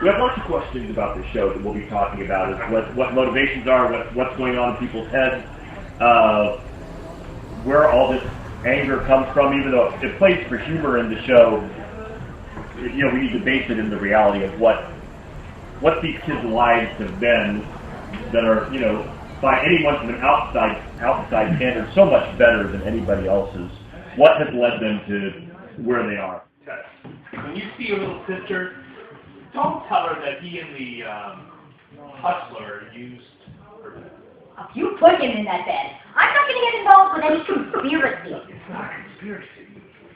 We have lots of questions about this show that we'll be talking about, is what motivations are, what's going on in people's heads, where all this anger comes from. Even though it plays for humor in the show, you know, we need to base it in the reality of what these kids' lives have been that are, you know, by anyone from an outside standard, so much better than anybody else's. What has led them to where they are? When you see your little sister, don't tell her that he and the hustler used her. You put him in that bed. I'm not going to get involved with any conspiracy. It's not a conspiracy.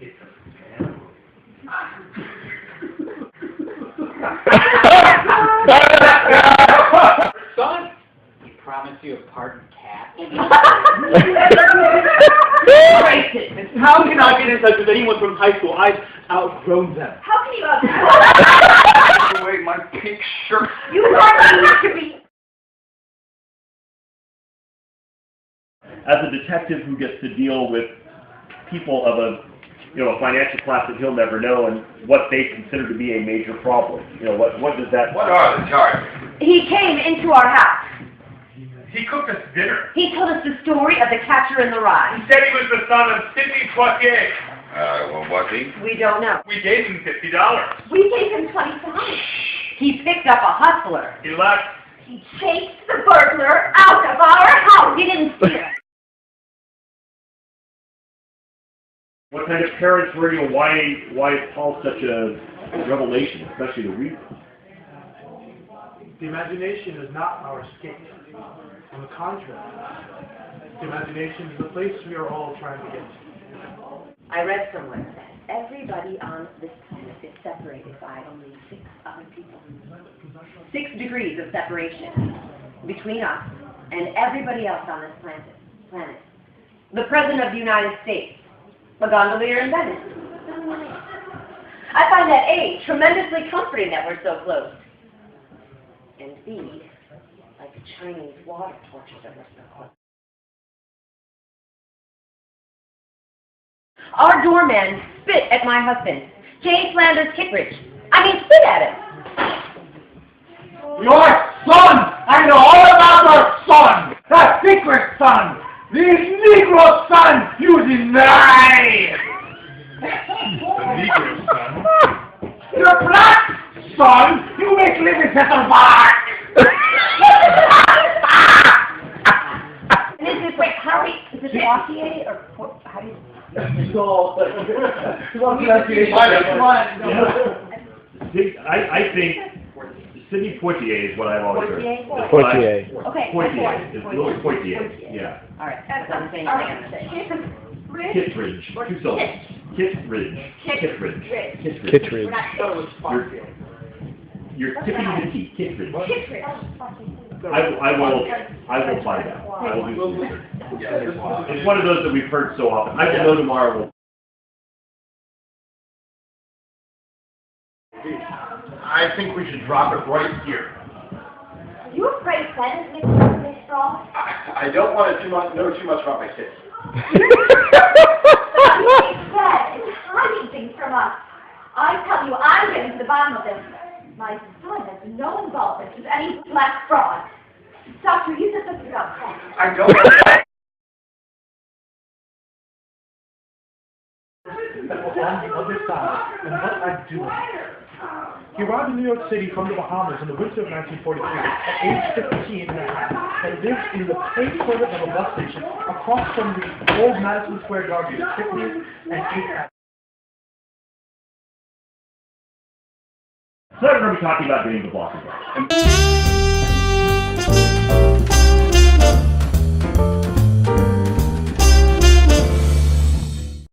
It's a scam. Son, he promised you a pardoned cat. How can I get in touch with anyone from high school? I've outgrown them. How can you outgrow them? Away my pink shirt. You want to be. As a detective who gets to deal with people of a financial class that he'll never know, and what they consider to be a major problem. You know, what does that... What are the charges? He came into our house. He cooked us dinner. He told us the story of the Catcher in the Rye. He said he was the son of Sidney Poitier. Well, was he? We don't know. We gave him $50. We gave him $25. He picked up a hustler. He left. He chased the burglar out of our house. He didn't steal it. What kind of parents were you? Why is Paul such a revelation, especially to read? The imagination is not our escape. On the contrary, the imagination is the place we are all trying to get to. I read somewhere that everybody on this planet is separated by only 6 other people. 6 degrees of separation between us and everybody else on this planet. The President of the United States, a gondolier in Venice. I find that A, tremendously comforting that we're so close, and B, like a Chinese water torture that we're so close. Our doorman spit at my husband, Jay Flanders Kittredge. Spit at him. Your son! I know all about your son! The secret son! The Negro son using knives! The Negro son. Your black son, you make living settle back! Wait, Harry, is it Poitier or how do you... I think Sidney Poitier is what I've always heard. Poitier. Okay. Poitier. Louis Poitier. Yeah. All right. That's what I'm saying. Kittredge. 2 syllables. Kittredge. Kittredge. You're tipping the tea. Kittredge. I will find out. I will do some research. It's one of those that we've heard so often. I will know tomorrow. I think we should drop it right here. Are you afraid Glenn is mixed strong? I don't want to know too much about my kids. It's hiding things from us. I tell you, I'm getting to the bottom of this. My son has no involvement with any black fraud. Doctor, you said something about that. I don't want to... On the other side, and what I'm doing. He arrived in New York City from the Bahamas in the winter of 1943 at age 15 and a half, and lived in the paid toilet of a bus station across from the old Madison Square Garden of Tiffany's and 8th Avenue. So I'm going to be talking about getting the block of